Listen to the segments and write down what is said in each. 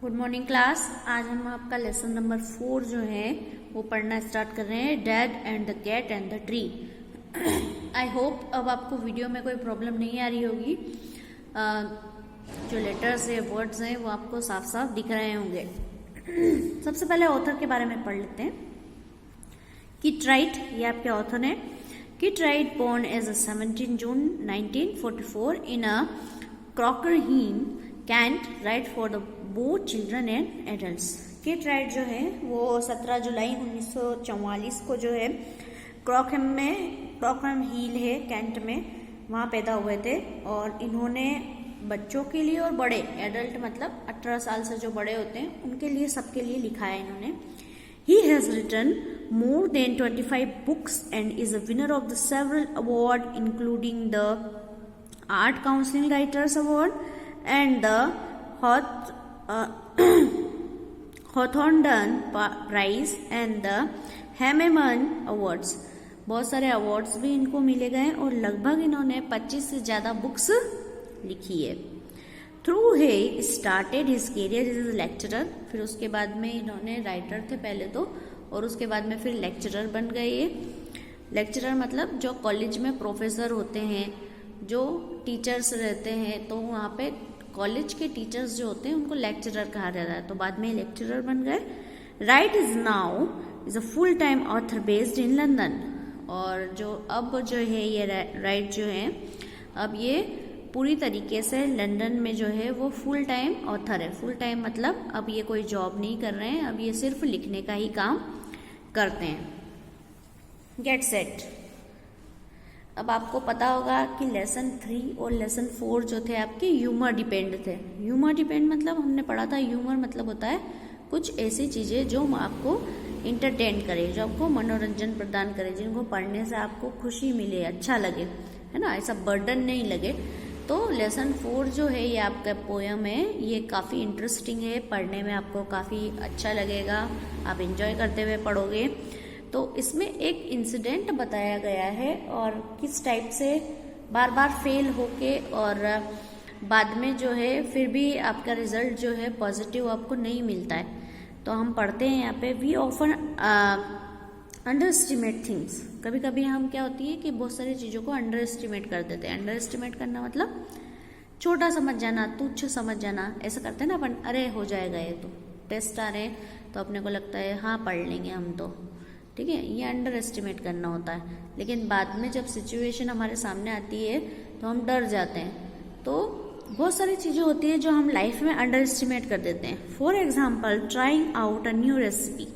Good morning class. आज हम आपका लेसन नंबर 4 जो है वो पढ़ना स्टार्ट कर रहे हैं, dad and the cat and the tree. I hope अब आपको वीडियो में कोई प्रॉब्लम नहीं आ रही होगी। जो लेटर्स है, वर्ड्स हैं, वो आपको साफ साफ दिख रहे होंगे। सबसे पहले ऑथर के बारे में पढ़ लेते हैं। किट राइट, ये आपके ऑथर हैं। Kit right born as a 17 June 1944 in a Crockerham, Kent, right for the both children and adults। Kit right जो है वो 17 जुलाई 1944 को जो है क्रॉकहम हील है कैंट में, वहाँ पैदा हुए थे। और इन्होंने बच्चों के लिए और बड़े एडल्ट मतलब 18 साल से जो बड़े होते हैं उनके लिए, सबके लिए लिखा है इन्होंने। He has written more than 25 books and is a winner of the several awards including the Art Council Writers Award and the Hawthornden Prize and the Hammerman Awards। बहुत सारे अवार्ड्स भी इनको मिले गए और लगभग इन्होंने 25 से ज़्यादा बुक्स लिखी है। Through he started his career as a lecturer, फिर उसके बाद में इन्होंने राइटर थे पहले तो, और उसके बाद में फिर लेक्चरर बन गए। ये लेक्चरर मतलब जो कॉलेज में प्रोफेसर होते हैं, जो टीचर्स रहते हैं, तो वहाँ पे कॉलेज के टीचर्स जो होते हैं उनको लेक्चरर कहा जाता है, तो बाद में लेक्चरर बन गए। Right is now is a full time author based in London. और जो अब जो है ये राइट जो है, अब ये पूरी तरीके से लंदन में जो है वो फुल टाइम ऑथर है। फुल टाइम मतलब अब ये कोई जॉब नहीं कर रहे हैं, अब ये सिर्फ लिखने का ही काम करते हैं। Get set. अब आपको पता होगा कि लेसन 3 और लेसन 4 जो थे आपके ह्यूमर डिपेंड थे। ह्यूमर डिपेंड मतलब हमने पढ़ा था, ह्यूमर मतलब होता है कुछ ऐसी चीज़ें जो आपको इंटरटेन करे, जो आपको मनोरंजन प्रदान करे, जिनको पढ़ने से आपको खुशी मिले, अच्छा लगे, है ना, ऐसा बर्डन नहीं लगे। तो लेसन 4 जो है ये आपका पोयम है, ये काफ़ी इंटरेस्टिंग है, पढ़ने में आपको काफ़ी अच्छा लगेगा, आप एंजॉय करते हुए पढ़ोगे। तो इसमें एक इंसिडेंट बताया गया है और किस टाइप से बार बार फेल होके और बाद में जो है फिर भी आपका रिजल्ट जो है पॉजिटिव आपको नहीं मिलता है। तो हम पढ़ते हैं यहाँ पे, we often underestimate things. कभी कभी हम क्या होती है कि बहुत सारी चीज़ों को अंडर एस्टिमेट कर देते हैं। अंडर एस्टिमेट करना मतलब छोटा समझ जाना, तुच्छ समझ जाना, ऐसा करते हैं ना अपन, अरे हो जाएगा ये तो, टेस्ट आ रहे हैं तो अपने को लगता है हाँ पढ़ लेंगे हम तो, ठीक है, ये अंडर एस्टिमेट करना होता है। लेकिन बाद में जब सिचुएशन हमारे सामने आती है तो हम डर जाते हैं। तो बहुत सारी चीज़ें होती है जो हम लाइफ में अंडर एस्टिमेट कर देते हैं। For example trying out a new recipe.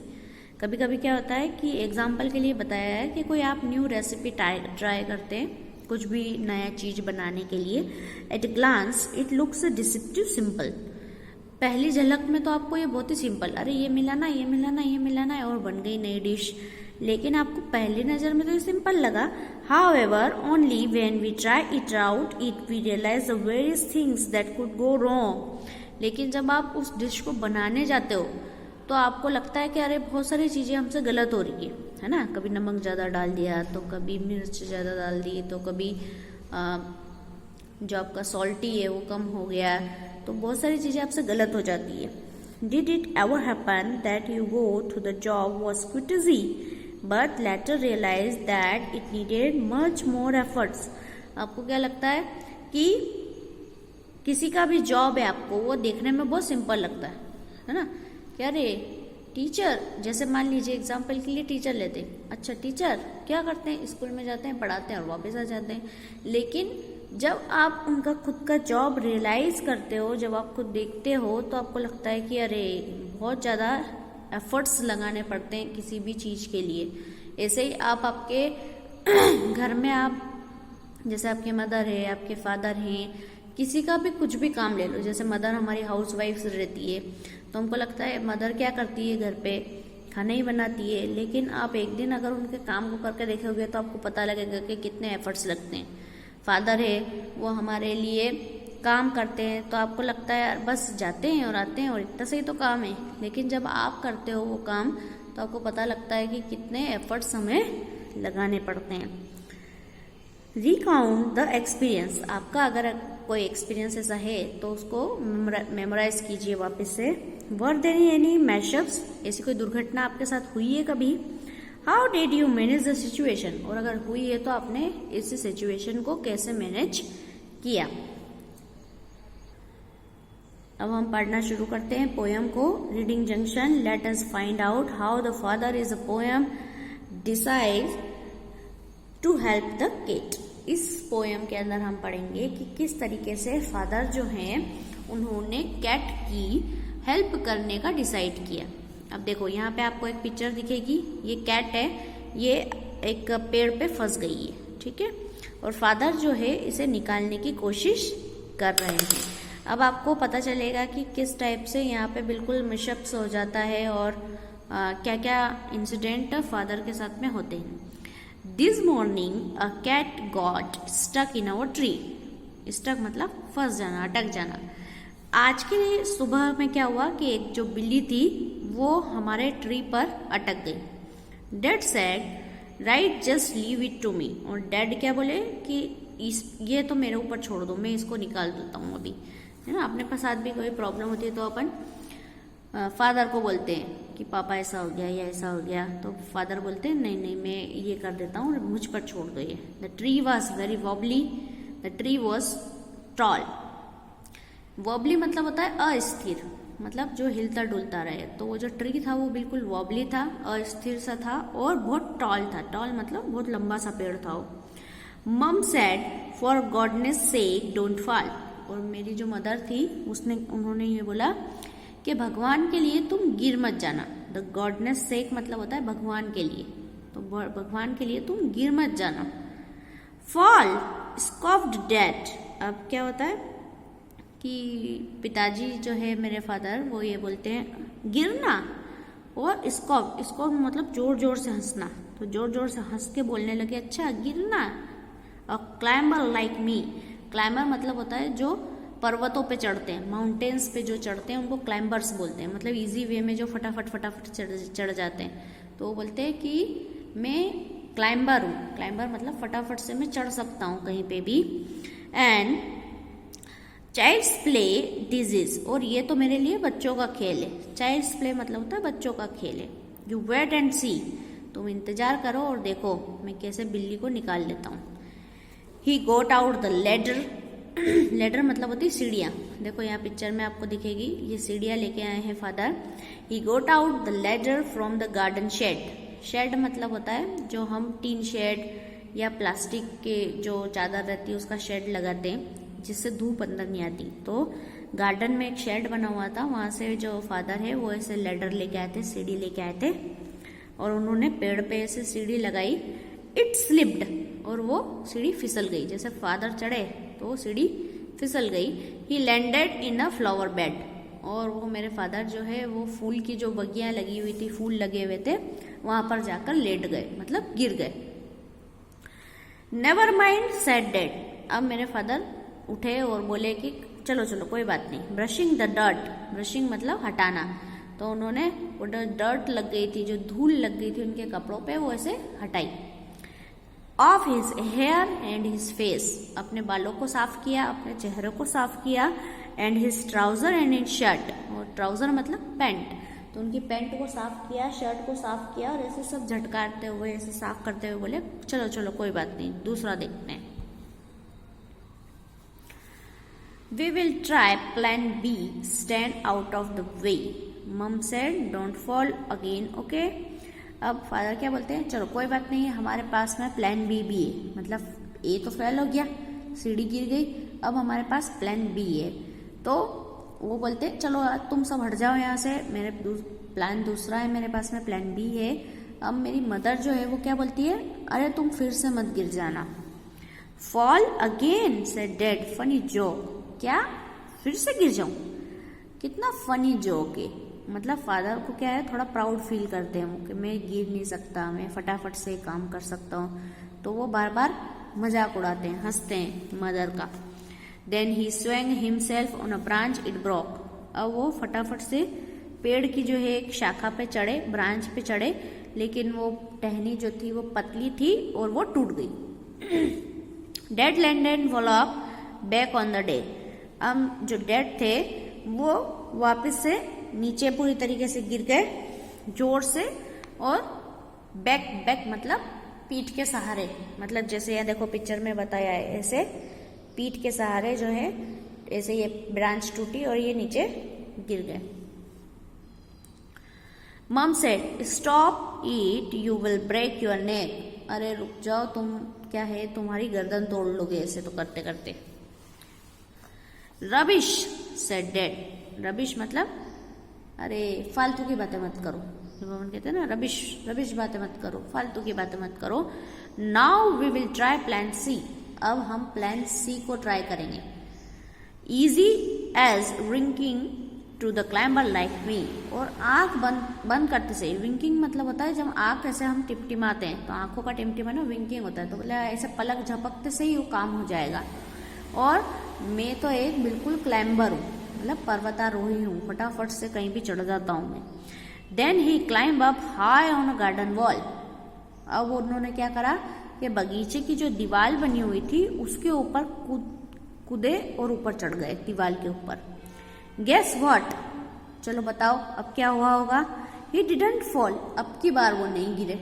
कभी कभी क्या होता है कि एग्जाम्पल के लिए बताया है कि कोई आप न्यू रेसिपी ट्राई करते हैं, कुछ भी नया चीज़ बनाने के लिए। At glance it looks deceptive simple. पहली झलक में तो आपको ये बहुत ही सिंपल, अरे ये मिलाना, ये मिलाना, ये मिलाना है और बन गई नई डिश। लेकिन आपको पहली नज़र में तो ये सिंपल लगा। However only when we try it out it we realise the various things that could go wrong. लेकिन जब आप उस डिश को बनाने जाते हो तो आपको लगता है कि अरे बहुत सारी चीज़ें हमसे गलत हो रही है ना। कभी नमक ज़्यादा डाल दिया, तो कभी मिर्च ज़्यादा डाल दी, तो कभी जो आपका सॉल्टी है वो कम हो गया, तो बहुत सारी चीज़ें आपसे गलत हो जाती है। Did it ever happen that you go to the job was quite easy but later realise that it needed much more efforts. आपको क्या लगता है कि किसी का भी जॉब है, आपको वो देखने में बहुत सिंपल लगता है ना, क्या रे टीचर, जैसे मान लीजिए एग्जाम्पल के लिए टीचर लेते हैं। अच्छा टीचर क्या करते हैं, स्कूल में जाते हैं, पढ़ाते हैं और वापस आ जाते हैं। लेकिन जब आप उनका खुद का जॉब रियलाइज करते हो, जब आप खुद देखते हो, तो आपको लगता है कि अरे बहुत ज़्यादा एफर्ट्स लगाने पड़ते हैं किसी भी चीज़ के लिए। ऐसे ही आप आपके घर में, आप जैसे आपके मदर है, आपके फादर हैं, किसी का भी कुछ भी काम ले लो, जैसे मदर हमारी हाउस वाइफ रहती है, तो हमको लगता है मदर क्या करती है, घर पे खाना ही बनाती है। लेकिन आप एक दिन अगर उनके काम को करके देखोगे तो आपको पता लगेगा कि कितने एफर्ट्स लगते हैं। फादर है वो हमारे लिए काम करते हैं, तो आपको लगता है यार बस जाते हैं और आते हैं और इतना सही तो काम है। लेकिन जब आप करते हो वो काम तो आपको पता लगता है कि कितने एफर्ट्स हमें लगाने पड़ते हैं। Recount the experience. आपका अगर कोई एक्सपीरियंस ऐसा है तो उसको मेमोराइज कीजिए वापस से। वर देयर एनी मैशअप्स, ऐसी कोई दुर्घटना आपके साथ हुई है कभी? How did you manage the situation, और अगर हुई है तो आपने इस सिचुएशन को कैसे मैनेज किया? अब हम पढ़ना शुरू करते हैं पोयम को। Reading junction, let us find out how the father is a poem decide to help the kid. इस पोयम के अंदर हम पढ़ेंगे कि किस तरीके से फादर जो हैं उन्होंने कैट की हेल्प करने का डिसाइड किया। अब देखो यहाँ पे आपको एक पिक्चर दिखेगी, ये कैट है, ये एक पेड़ पे फंस गई है, ठीक है, और फादर जो है इसे निकालने की कोशिश कर रहे हैं। अब आपको पता चलेगा कि किस टाइप से यहाँ पे बिल्कुल मिशअप्स हो जाता है और क्या क्या इंसिडेंट फादर के साथ में होते हैं। This morning a cat got stuck in our tree. Stuck मतलब फंस जाना, अटक जाना। आज के सुबह में क्या हुआ कि एक जो बिल्ली थी वो हमारे ट्री पर अटक गई। Dad said right just leave it to me, और डैड क्या बोले कि ये तो मेरे ऊपर छोड़ दो, मैं इसको निकाल देता हूँ अभी, है ना। अपने साथ भी कोई प्रॉब्लम होती है तो अपन फादर को बोलते हैं कि पापा ऐसा हो गया या ऐसा हो गया, तो फादर बोलते हैं नहीं नहीं मैं ये कर देता हूँ, मुझ पर छोड़ दो ये। The tree was very wobbly, the tree was tall. Wobbly मतलब होता है अस्थिर, मतलब जो हिलता डुलता रहे। तो वो जो ट्री था वो बिल्कुल वॉबली था, अस्थिर सा था और बहुत टॉल था। टॉल मतलब बहुत लंबा सा पेड़ था वो। मम said for goodness sec don't fall, और मेरी जो मदर थी उन्होंने ये बोला कि भगवान के लिए तुम गिर मत जाना। द गॉडनेस सेक मतलब होता है भगवान के लिए, तो भगवान के लिए तुम गिर मत जाना। फॉल स्कॉफ्ड डैड, अब क्या होता है कि पिताजी जो है मेरे फादर वो ये बोलते हैं गिरना, और स्कॉफ मतलब जोर जोर से हंसना, तो जोर जोर से हंस के बोलने लगे अच्छा गिरना। और क्लाइंबर लाइक मी, क्लाइंबर मतलब होता है जो पर्वतों पे चढ़ते हैं, माउंटेन्स पे जो चढ़ते हैं उनको क्लाइंबर्स बोलते हैं, मतलब इजी वे में जो फटाफट चढ़ जाते हैं, तो वो बोलते हैं कि मैं क्लाइंबर हूँ। क्लाइंबर मतलब फटाफट से मैं चढ़ सकता हूँ कहीं पे भी। एंड चाइल्ड्स प्ले डिजीज, और ये तो मेरे लिए बच्चों का खेल है। चाइल्ड्स प्ले मतलब होता है बच्चों का खेल है। यू वेट एंड सी, तुम इंतजार करो और देखो मैं कैसे बिल्ली को निकाल लेता हूँ। ही got out the ladder, ladder मतलब होती है सीढ़ियाँ। देखो यहाँ पिक्चर में आपको दिखेगी, ये सीढ़ियाँ लेके आए हैं father. He got out the ladder from the garden shed. Shed मतलब होता है जो हम टीन शेड या प्लास्टिक के जो चादर रहती है उसका शेड लगाते हैं जिससे धूप अंदर नहीं आती। तो गार्डन में एक शेड बना हुआ था, वहां से जो फादर है वो ऐसे लेडर लेके आए थे, सीढ़ी लेके आए थे, और उन्होंने पेड़ पे ऐसे सीढ़ी लगाई। इट स्लिप्ड, और वो सीढ़ी फिसल गई। जैसे फादर चढ़े तो वो सीढ़ी फिसल गई। ही landed in a flower bed, और वो मेरे फादर जो है वो फूल की जो बगियां लगी हुई थी, फूल लगे हुए थे, वहां पर जाकर लेट गए, मतलब गिर गए। नेवर माइंड सेड डैड, अब मेरे फादर उठे और बोले कि चलो चलो कोई बात नहीं। ब्रशिंग द डर्ट, ब्रशिंग मतलब हटाना, तो उन्होंने वो डर्ट लग गई थी, जो धूल लग गई थी उनके कपड़ों पे, वो ऐसे हटाई। Off his hair and his face, अपने बालों को साफ किया, अपने चेहरे को साफ किया। And his trouser and his shirt, और ट्राउजर मतलब पैंट, तो उनकी पैंट को साफ किया, शर्ट को साफ किया, और ऐसे सब झटकारते हुए ऐसे साफ करते हुए बोले चलो चलो कोई बात नहीं, दूसरा देखते हैं। We will try plan B, stand out of the way. Mom said, don't fall again, okay? अब फादर क्या बोलते हैं, चलो कोई बात नहीं है, हमारे पास में प्लान बी भी है, मतलब ए तो फेल हो गया, सीढ़ी गिर गई, अब हमारे पास प्लान बी है। तो वो बोलते हैं चलो तुम सब हट जाओ यहाँ से, मेरे प्लान दूसरा है, मेरे पास में प्लान बी है। अब मेरी मदर जो है वो क्या बोलती है, अरे तुम फिर से मत गिर जाना। Fall again said dad, funny joke, क्या फिर से गिर जाऊं, कितना फनी जोक है। मतलब फादर को क्या है, थोड़ा प्राउड फील करते हैं वो कि मैं गिर नहीं सकता, मैं फटाफट से काम कर सकता हूँ, तो वो बार बार मजाक उड़ाते हैं, हंसते हैं मदर का। Then he swing himself on a branch, it broke, अब वो फटाफट से पेड़ की जो है एक शाखा पे चढ़े, ब्रांच पे चढ़े, लेकिन वो टहनी जो थी वो पतली थी और वो टूट गई। Dad landed wallop back on the day, अब जो डैड थे वो वापस से नीचे पूरी तरीके से गिर गए जोर से, और बैक मतलब पीठ के सहारे, मतलब जैसे यहाँ देखो पिक्चर में बताया है, ऐसे पीठ के सहारे जो है ऐसे ये ब्रांच टूटी और ये नीचे गिर गए। Mum said stop it you will break your neck. अरे रुक जाओ, तुम क्या है तुम्हारी गर्दन तोड़ लोगे ऐसे तो करते करते। Rubbish said dad. रबिश मतलब अरे फालतू की बातें मत करो, कहते हैं ना रबिश बातें मत करो, फालतू की बातें मत करो। Now we will try plan C. अब हम प्लान सी को ट्राई करेंगे। Easy as winking to the climber like me. और आंख बंद करते से, विंकिंग मतलब होता है जब आंख ऐसे हम टिमटिमाते हैं तो आंखों का टिमटिमाना विंकिंग होता है, तो बोला ऐसे पलक झपकते से ही वो काम हो जाएगा। और मैं तो एक बिल्कुल क्लाइंबर हूँ, मतलब पर्वतारोही हूँ, फटाफट से कहीं भी चढ़ जाता हूँ मैं। Then he climb up high on a garden wall. अब उन्होंने क्या करा कि बगीचे की जो दीवार बनी हुई थी उसके ऊपर कूदे और ऊपर चढ़ गए दीवार के ऊपर। गेस व्हाट, चलो बताओ अब क्या हुआ होगा। ही डिडंट फॉल, अब की बार वो नहीं गिरे।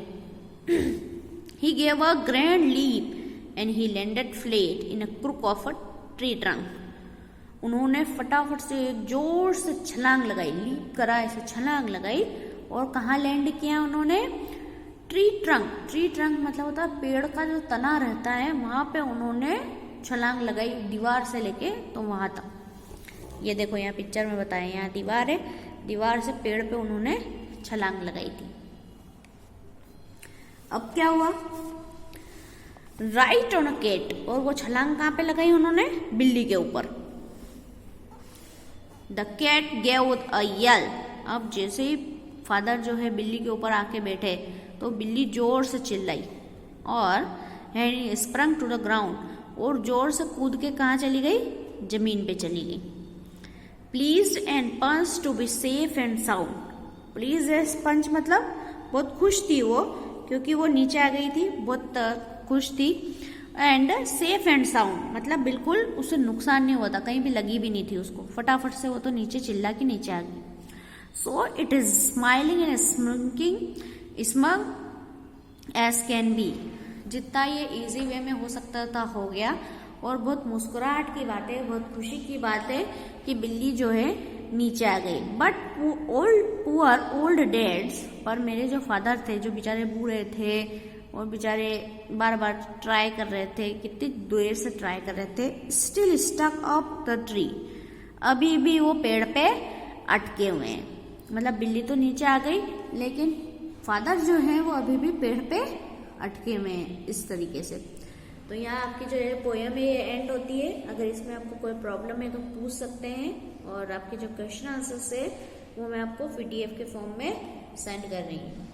He gave a grand leap and he landed flat in a crook of a tree trunk. उन्होंने फटाफट से जोर से छलांग लगाई, लीप करा, ऐसे छलांग लगाई और कहाँ लैंड किया उन्होंने? ट्री ट्रंक मतलब होता है पेड़ का जो तना रहता है, वहां पे उन्होंने छलांग लगाई, दीवार से लेके तो वहां तक। ये देखो यहाँ पिक्चर में बताया, यहाँ दीवार है, दीवार से पेड़ पे उन्होंने छलांग लगाई थी। अब क्या हुआ? Right on a cat. और वो छलांग कहाँ पे लगाई उन्होंने? बिल्ली के ऊपर। The cat gave a yell. अब जैसे ही फादर जो है बिल्ली के ऊपर आके बैठे तो बिल्ली जोर से चिल्लाई और स्प्रंग टू द ग्राउंड, और जोर से कूद के कहाँ चली गई? जमीन पे चली गई। Please and punch to be safe and sound. Please and punch मतलब बहुत खुश थी वो, क्योंकि वो नीचे आ गई थी, बहुत खुश थी। एंड सेफ एंड साउंड मतलब बिल्कुल उसे नुकसान नहीं हुआ था, कहीं भी लगी भी नहीं थी उसको, फटाफट से वो तो नीचे चिल्ला के नीचे आ गई। So it is smiling and smug as can be. जितना ये इजी वे में हो सकता था हो गया, और बहुत मुस्कुराहट की बात है, बहुत खुशी की बात है कि बिल्ली जो है नीचे आ गई। बट पुअर ओल्ड डैड्स, पर मेरे जो फादर थे जो बेचारे बूढ़े थे और बेचारे बार बार ट्राई कर रहे थे, कितनी देर से ट्राई कर रहे थे, still stuck up the tree. अभी भी वो पेड़ पे अटके हुए हैं। मतलब बिल्ली तो नीचे आ गई लेकिन फादर जो है वो अभी भी पेड़ पे अटके हुए हैं इस तरीके से। तो यहाँ आपकी जो है पोएम है ये एंड होती है। अगर इसमें आपको कोई प्रॉब्लम है तो पूछ सकते हैं, और आपके जो क्वेश्चन आंसर्स है वो मैं आपको PDF के फॉर्म में सेंड कर रही हूँ।